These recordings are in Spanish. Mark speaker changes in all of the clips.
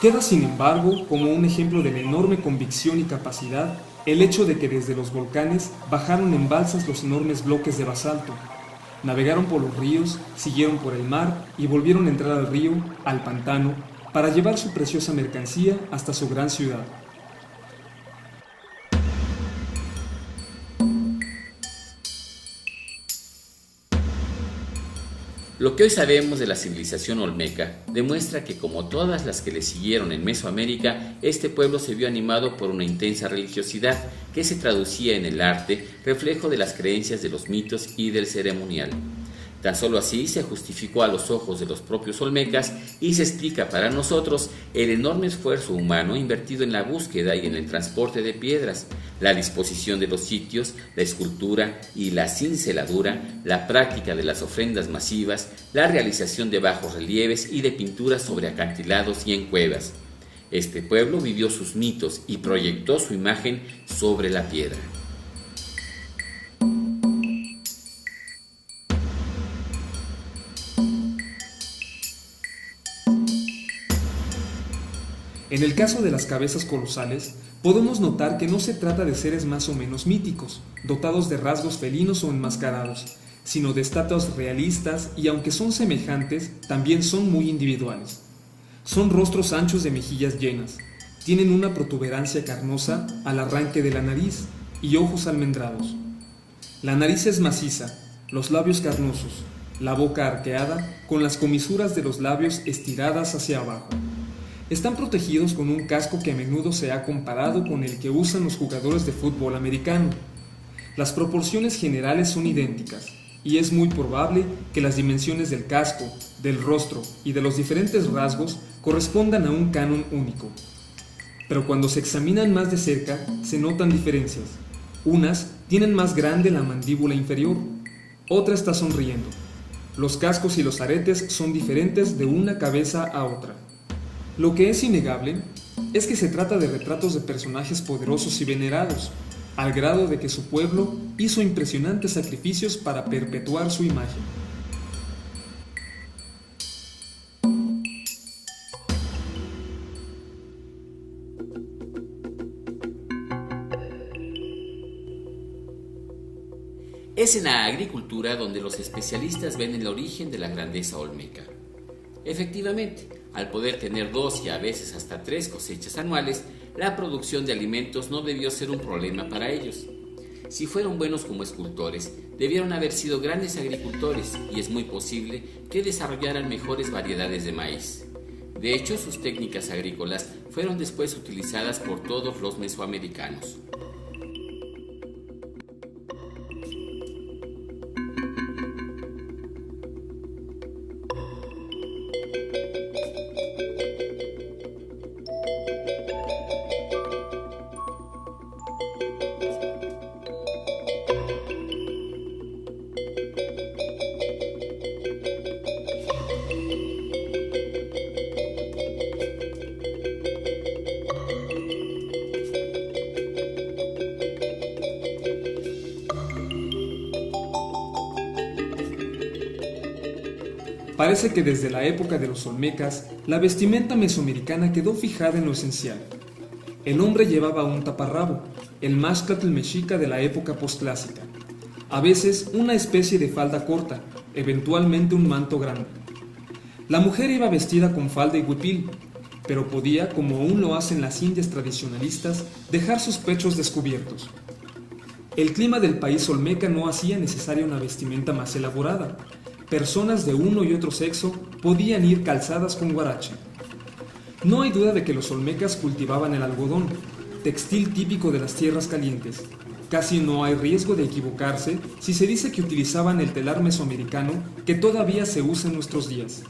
Speaker 1: Queda sin embargo como un ejemplo de la enorme convicción y capacidad el hecho de que desde los volcanes bajaron en balsas los enormes bloques de basalto. Navegaron por los ríos, siguieron por el mar y volvieron a entrar al río, al pantano, para llevar su preciosa mercancía hasta su gran ciudad.
Speaker 2: Lo que hoy sabemos de la civilización olmeca demuestra que, como todas las que le siguieron en Mesoamérica, este pueblo se vio animado por una intensa religiosidad que se traducía en el arte, reflejo de las creencias de los mitos y del ceremonial. Tan solo así se justificó a los ojos de los propios olmecas y se explica para nosotros el enorme esfuerzo humano invertido en la búsqueda y en el transporte de piedras, la disposición de los sitios, la escultura y la cinceladura, la práctica de las ofrendas masivas, la realización de bajos relieves y de pinturas sobre acantilados y en cuevas. Este pueblo vivió sus mitos y proyectó su imagen sobre la piedra.
Speaker 1: En el caso de las cabezas colosales, podemos notar que no se trata de seres más o menos míticos, dotados de rasgos felinos o enmascarados, sino de estatuas realistas y aunque son semejantes, también son muy individuales. Son rostros anchos de mejillas llenas, tienen una protuberancia carnosa al arranque de la nariz y ojos almendrados. La nariz es maciza, los labios carnosos, la boca arqueada con las comisuras de los labios estiradas hacia abajo. Están protegidos con un casco que a menudo se ha comparado con el que usan los jugadores de fútbol americano. Las proporciones generales son idénticas, y es muy probable que las dimensiones del casco, del rostro y de los diferentes rasgos correspondan a un canon único. Pero cuando se examinan más de cerca, se notan diferencias. Unas tienen más grande la mandíbula inferior, otra está sonriendo. Los cascos y los aretes son diferentes de una cabeza a otra. Lo que es innegable es que se trata de retratos de personajes poderosos y venerados, al grado de que su pueblo hizo impresionantes sacrificios para perpetuar su imagen.
Speaker 2: Es en la agricultura donde los especialistas ven el origen de la grandeza olmeca. Efectivamente, al poder tener 2 y a veces hasta 3 cosechas anuales, la producción de alimentos no debió ser un problema para ellos. Si fueron buenos como escultores, debieron haber sido grandes agricultores y es muy posible que desarrollaran mejores variedades de maíz. De hecho, sus técnicas agrícolas fueron después utilizadas por todos los mesoamericanos.
Speaker 1: Parece que desde la época de los olmecas, la vestimenta mesoamericana quedó fijada en lo esencial. El hombre llevaba un taparrabo, el mashcatl mexica de la época posclásica. A veces una especie de falda corta, eventualmente un manto grande. La mujer iba vestida con falda y huipil, pero podía, como aún lo hacen las indias tradicionalistas, dejar sus pechos descubiertos. El clima del país olmeca no hacía necesaria una vestimenta más elaborada. Personas de uno y otro sexo podían ir calzadas con huarache. No hay duda de que los olmecas cultivaban el algodón, textil típico de las tierras calientes. Casi no hay riesgo de equivocarse si se dice que utilizaban el telar mesoamericano que todavía se usa en nuestros días.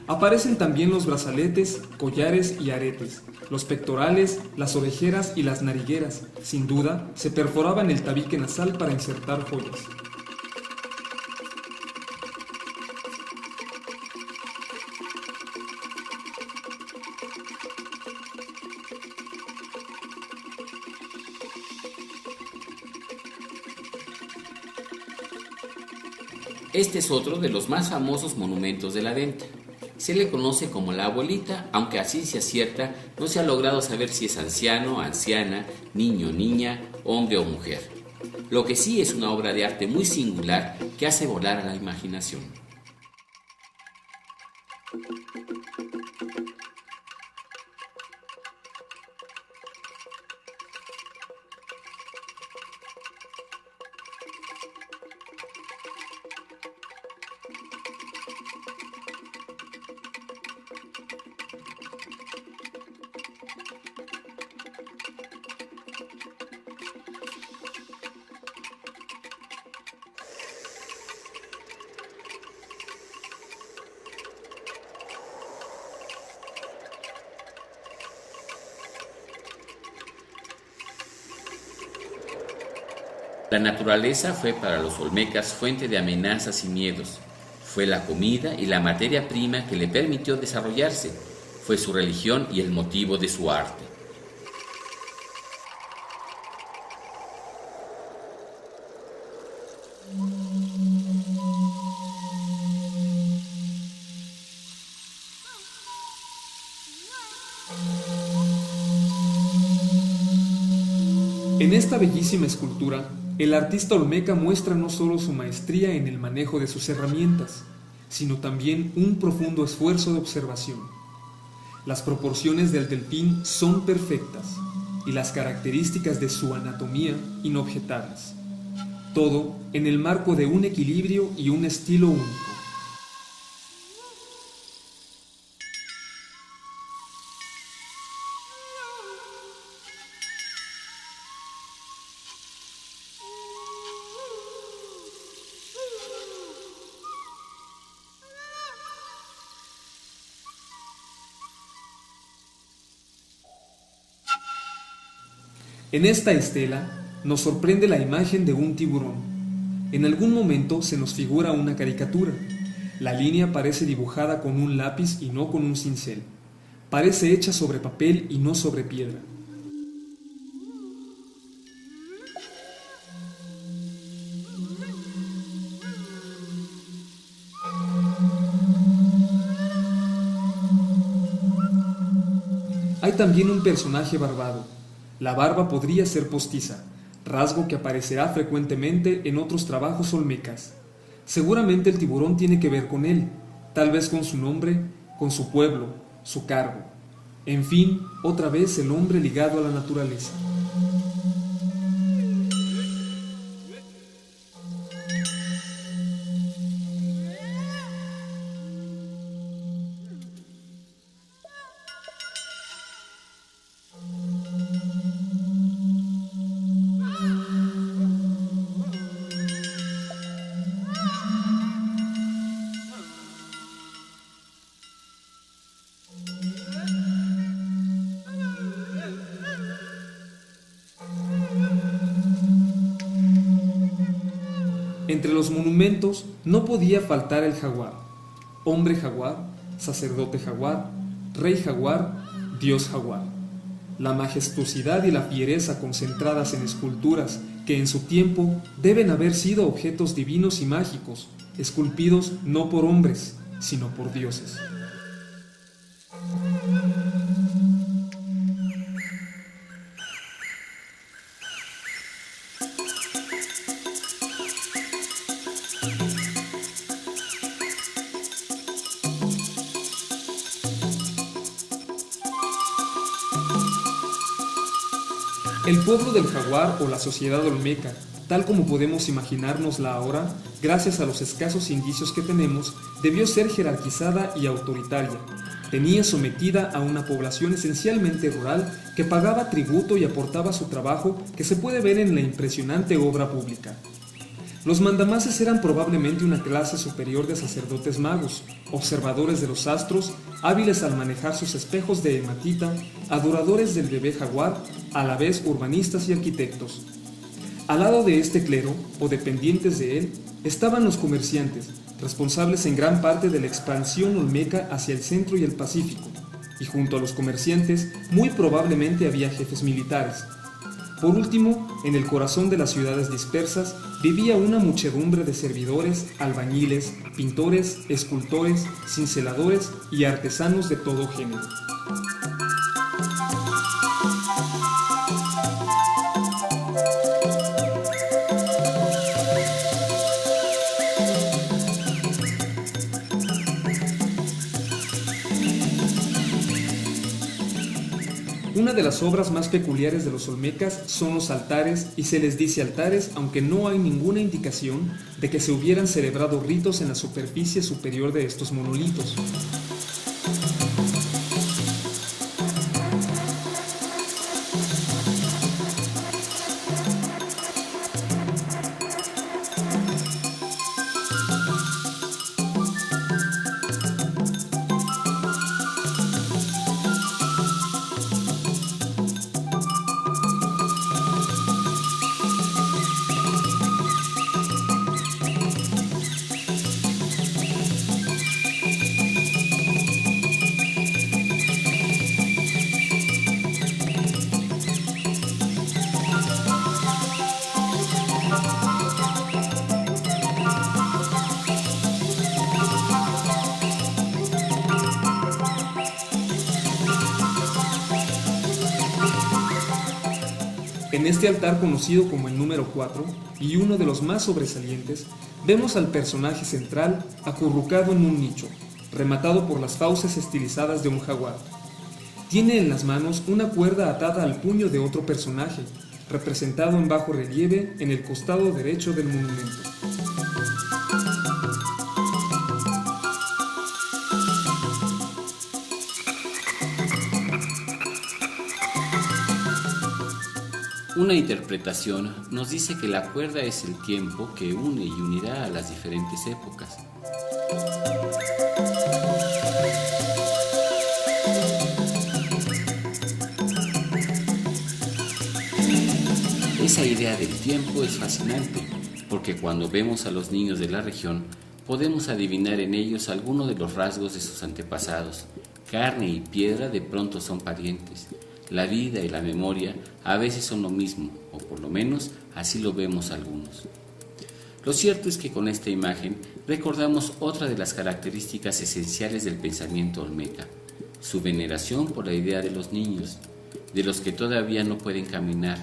Speaker 1: Aparecen también los brazaletes, collares y aretes, los pectorales, las orejeras y las narigueras. Sin duda, se perforaban el tabique nasal para insertar joyas.
Speaker 2: Este es otro de los más famosos monumentos de la venta. Se le conoce como la abuelita, aunque a ciencia cierta no se ha logrado saber si es anciano, anciana, niño, niña, hombre o mujer. Lo que sí es una obra de arte muy singular que hace volar a la imaginación. La naturaleza fue para los olmecas fuente de amenazas y miedos. Fue la comida y la materia prima que le permitió desarrollarse. Fue su religión y el motivo de su arte.
Speaker 1: En esta bellísima escultura, el artista olmeca muestra no solo su maestría en el manejo de sus herramientas, sino también un profundo esfuerzo de observación. Las proporciones del delfín son perfectas y las características de su anatomía inobjetables. Todo en el marco de un equilibrio y un estilo único. En esta estela nos sorprende la imagen de un tiburón. En algún momento se nos figura una caricatura. La línea parece dibujada con un lápiz y no con un cincel. Parece hecha sobre papel y no sobre piedra. Hay también un personaje barbado. La barba podría ser postiza, rasgo que aparecerá frecuentemente en otros trabajos olmecas. Seguramente el tiburón tiene que ver con él, tal vez con su nombre, con su pueblo, su cargo. En fin, otra vez el hombre ligado a la naturaleza. Entre los monumentos no podía faltar el jaguar, hombre jaguar, sacerdote jaguar, rey jaguar, dios jaguar. La majestuosidad y la fiereza concentradas en esculturas que en su tiempo deben haber sido objetos divinos y mágicos, esculpidos no por hombres, sino por dioses. El pueblo del jaguar o la sociedad olmeca, tal como podemos imaginárnosla ahora, gracias a los escasos indicios que tenemos, debió ser jerarquizada y autoritaria. Tenía sometida a una población esencialmente rural que pagaba tributo y aportaba su trabajo, que se puede ver en la impresionante obra pública. Los mandamases eran probablemente una clase superior de sacerdotes magos, observadores de los astros, hábiles al manejar sus espejos de hematita, adoradores del bebé jaguar, a la vez urbanistas y arquitectos. Al lado de este clero, o dependientes de él, estaban los comerciantes, responsables en gran parte de la expansión olmeca hacia el centro y el Pacífico, y junto a los comerciantes muy probablemente había jefes militares. Por último, en el corazón de las ciudades dispersas vivía una muchedumbre de servidores, albañiles, pintores, escultores, cinceladores y artesanos de todo género. Una de las obras más peculiares de los olmecas son los altares, y se les dice altares aunque no hay ninguna indicación de que se hubieran celebrado ritos en la superficie superior de estos monolitos. En este altar conocido como el número 4, y uno de los más sobresalientes, vemos al personaje central acurrucado en un nicho, rematado por las fauces estilizadas de un jaguar. Tiene en las manos una cuerda atada al puño de otro personaje, representado en bajo relieve en el costado derecho del monumento.
Speaker 2: Una interpretación nos dice que la cuerda es el tiempo que une y unirá a las diferentes épocas. Esa idea del tiempo es fascinante, porque cuando vemos a los niños de la región, podemos adivinar en ellos algunos de los rasgos de sus antepasados. Carne y piedra de pronto son parientes. La vida y la memoria a veces son lo mismo, o por lo menos así lo vemos algunos. Lo cierto es que con esta imagen recordamos otra de las características esenciales del pensamiento olmeca, su veneración por la idea de los niños, de los que todavía no pueden caminar,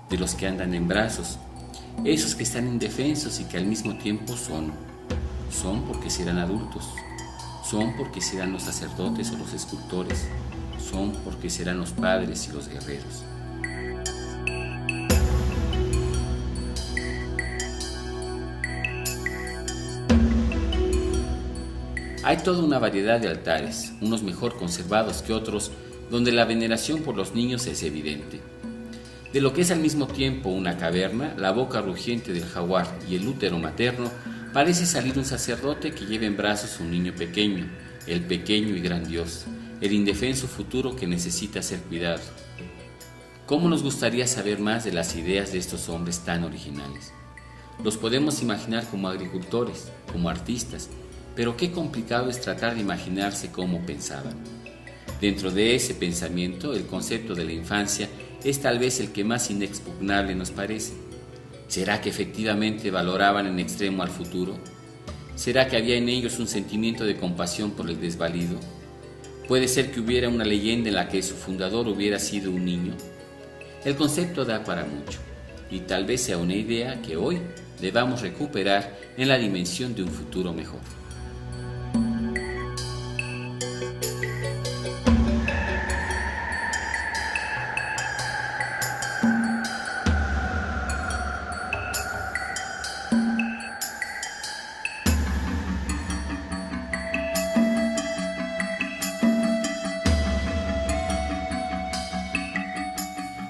Speaker 2: de los que andan en brazos, esos que están indefensos y que al mismo tiempo son porque serán adultos, son porque serán los sacerdotes o los escultores, son porque serán los padres y los guerreros. Hay toda una variedad de altares, unos mejor conservados que otros, donde la veneración por los niños es evidente. De lo que es al mismo tiempo una caverna, la boca rugiente del jaguar y el útero materno, parece salir un sacerdote que lleva en brazos un niño pequeño, el pequeño y gran Dios, el indefenso futuro que necesita ser cuidado. ¿Cómo nos gustaría saber más de las ideas de estos hombres tan originales? Los podemos imaginar como agricultores, como artistas, pero qué complicado es tratar de imaginarse cómo pensaban. Dentro de ese pensamiento, el concepto de la infancia es tal vez el que más inexpugnable nos parece. ¿Será que efectivamente valoraban en extremo al futuro? ¿Será que había en ellos un sentimiento de compasión por el desvalido? Puede ser que hubiera una leyenda en la que su fundador hubiera sido un niño. El concepto da para mucho, y tal vez sea una idea que hoy debamos recuperar en la dimensión de un futuro mejor.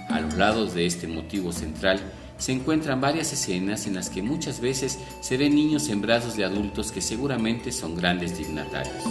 Speaker 2: A los lados de este motivo central se encuentran varias escenas en las que muchas veces se ven niños en brazos de adultos que seguramente son grandes dignatarios.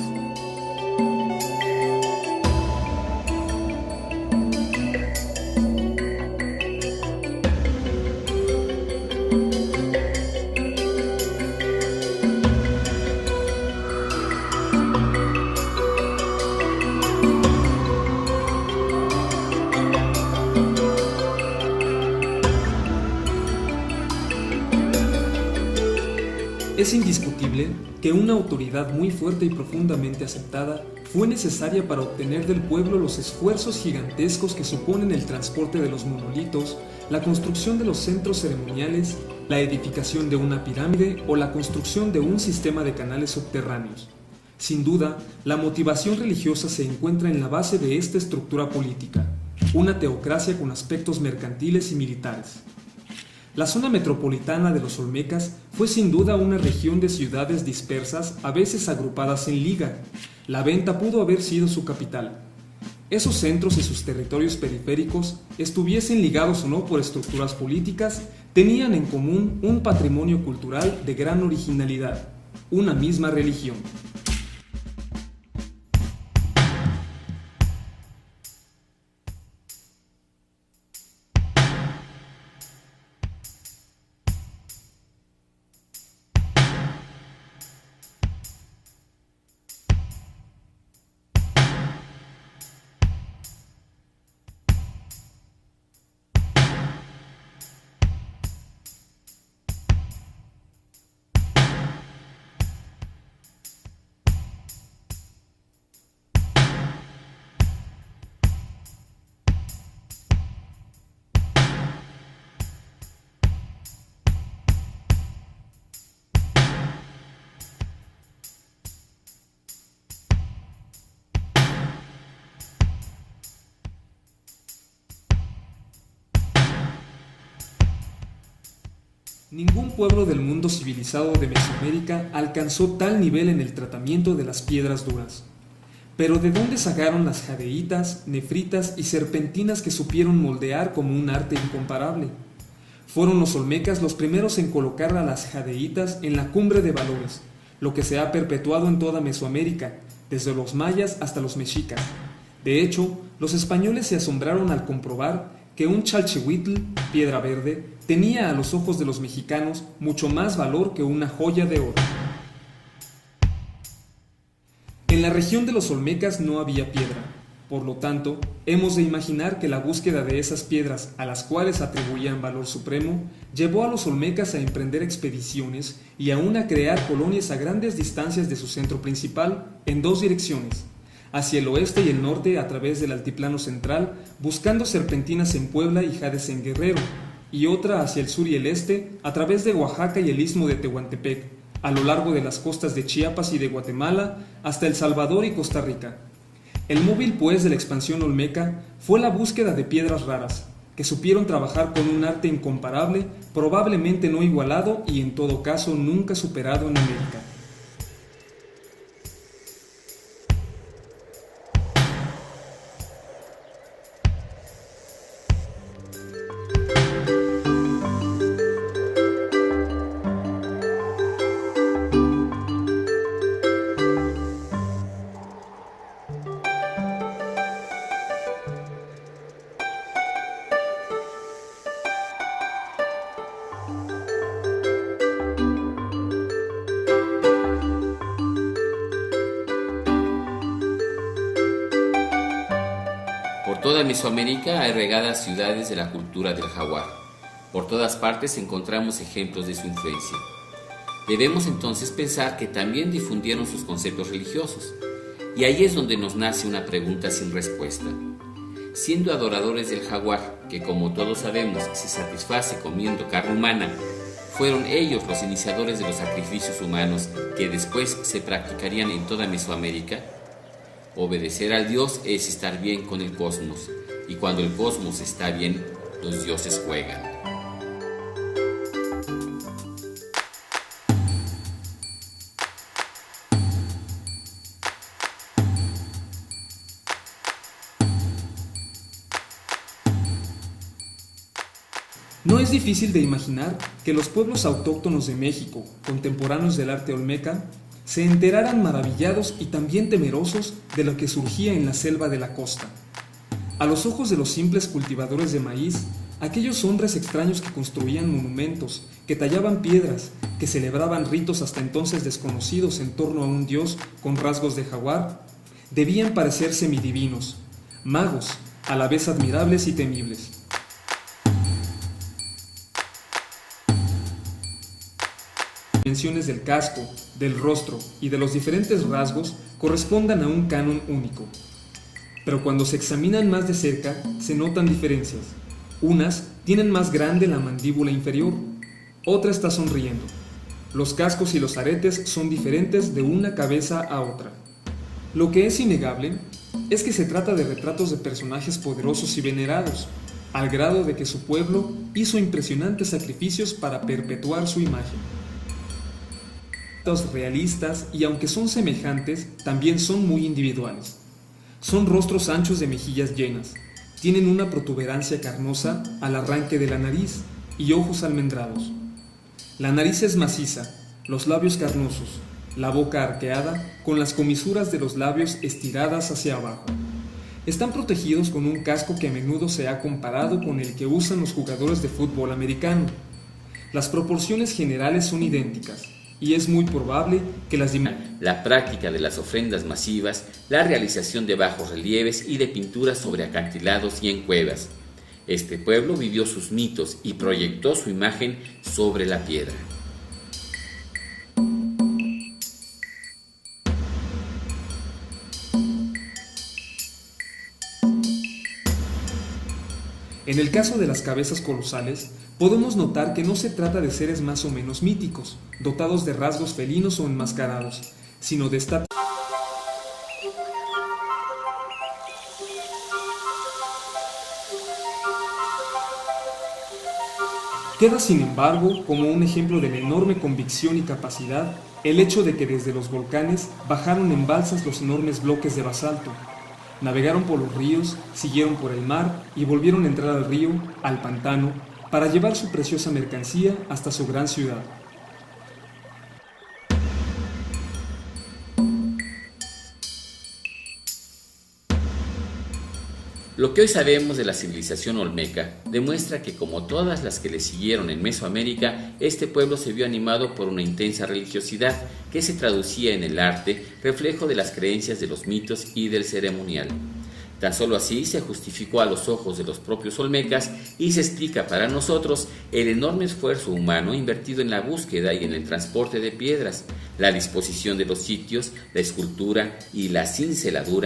Speaker 1: Es indiscutible que una autoridad muy fuerte y profundamente aceptada fue necesaria para obtener del pueblo los esfuerzos gigantescos que suponen el transporte de los monolitos, la construcción de los centros ceremoniales, la edificación de una pirámide o la construcción de un sistema de canales subterráneos. Sin duda, la motivación religiosa se encuentra en la base de esta estructura política, una teocracia con aspectos mercantiles y militares. La zona metropolitana de los Olmecas fue sin duda una región de ciudades dispersas, a veces agrupadas en liga. La Venta pudo haber sido su capital. Esos centros y sus territorios periféricos, estuviesen ligados o no por estructuras políticas, tenían en común un patrimonio cultural de gran originalidad, una misma religión. Ningún pueblo del mundo civilizado de Mesoamérica alcanzó tal nivel en el tratamiento de las piedras duras. Pero ¿de dónde sacaron las jadeitas, nefritas y serpentinas que supieron moldear como un arte incomparable? Fueron los olmecas los primeros en colocar a las jadeitas en la cumbre de valores, lo que se ha perpetuado en toda Mesoamérica, desde los mayas hasta los mexicas. De hecho, los españoles se asombraron al comprobar que un chalchihuitl, piedra verde, tenía a los ojos de los mexicanos mucho más valor que una joya de oro. En la región de los Olmecas no había piedra, por lo tanto, hemos de imaginar que la búsqueda de esas piedras a las cuales atribuían valor supremo llevó a los Olmecas a emprender expediciones y aún a crear colonias a grandes distancias de su centro principal en dos direcciones, hacia el oeste y el norte a través del altiplano central, buscando serpentinas en Puebla y jades en Guerrero, y otra hacia el sur y el este, a través de Oaxaca y el istmo de Tehuantepec, a lo largo de las costas de Chiapas y de Guatemala, hasta El Salvador y Costa Rica. El móvil, pues, de la expansión olmeca fue la búsqueda de piedras raras, que supieron trabajar con un arte incomparable, probablemente no igualado y en todo caso nunca superado en América.
Speaker 2: Por toda Mesoamérica hay regadas ciudades de la cultura del jaguar. Por todas partes encontramos ejemplos de su influencia. Debemos entonces pensar que también difundieron sus conceptos religiosos. Y ahí es donde nos nace una pregunta sin respuesta. Siendo adoradores del jaguar, que como todos sabemos se satisface comiendo carne humana, fueron ellos los iniciadores de los sacrificios humanos que después se practicarían en toda Mesoamérica. Obedecer al Dios es estar bien con el cosmos, y cuando el cosmos está bien, los dioses juegan.
Speaker 1: No es difícil de imaginar que los pueblos autóctonos de México, contemporáneos del arte olmeca, se enteraran maravillados y también temerosos de lo que surgía en la selva de la costa. A los ojos de los simples cultivadores de maíz, aquellos hombres extraños que construían monumentos, que tallaban piedras, que celebraban ritos hasta entonces desconocidos en torno a un dios con rasgos de jaguar, debían parecer semidivinos, magos, a la vez admirables y temibles. dimensiones del casco, del rostro y de los diferentes rasgos correspondan a un canon único. Pero cuando se examinan más de cerca, se notan diferencias. Unas tienen más grande la mandíbula inferior, otra está sonriendo. Los cascos y los aretes son diferentes de una cabeza a otra. Lo que es innegable es que se trata de retratos de personajes poderosos y venerados, al grado de que su pueblo hizo impresionantes sacrificios para perpetuar su imagen. Retratos realistas, y aunque son semejantes, también son muy individuales. Son rostros anchos de mejillas llenas, tienen una protuberancia carnosa al arranque de la nariz y ojos almendrados. La nariz es maciza, los labios carnosos, la boca arqueada con las comisuras de los labios estiradas hacia abajo. Están protegidos con un casco que a menudo se ha comparado con el que usan los jugadores de fútbol americano. Las proporciones generales son idénticas, y es muy probable que
Speaker 2: la práctica de las ofrendas masivas, la realización de bajos relieves y de pinturas sobre acantilados y en cuevas. Este pueblo vivió sus mitos y proyectó su imagen sobre la piedra.
Speaker 1: En el caso de las cabezas colosales, podemos notar que no se trata de seres más o menos míticos, dotados de rasgos felinos o enmascarados, sino de estatua. Queda sin embargo como un ejemplo de la enorme convicción y capacidad el hecho de que desde los volcanes bajaron en balsas los enormes bloques de basalto. Navegaron por los ríos, siguieron por el mar y volvieron a entrar al río, al pantano, para llevar su preciosa mercancía hasta su gran ciudad.
Speaker 2: Lo que hoy sabemos de la civilización olmeca demuestra que, como todas las que le siguieron en Mesoamérica, este pueblo se vio animado por una intensa religiosidad que se traducía en el arte, reflejo de las creencias de los mitos y del ceremonial. Tan solo así se justificó a los ojos de los propios olmecas y se explica para nosotros el enorme esfuerzo humano invertido en la búsqueda y en el transporte de piedras, la disposición de los sitios, la escultura y la cinceladura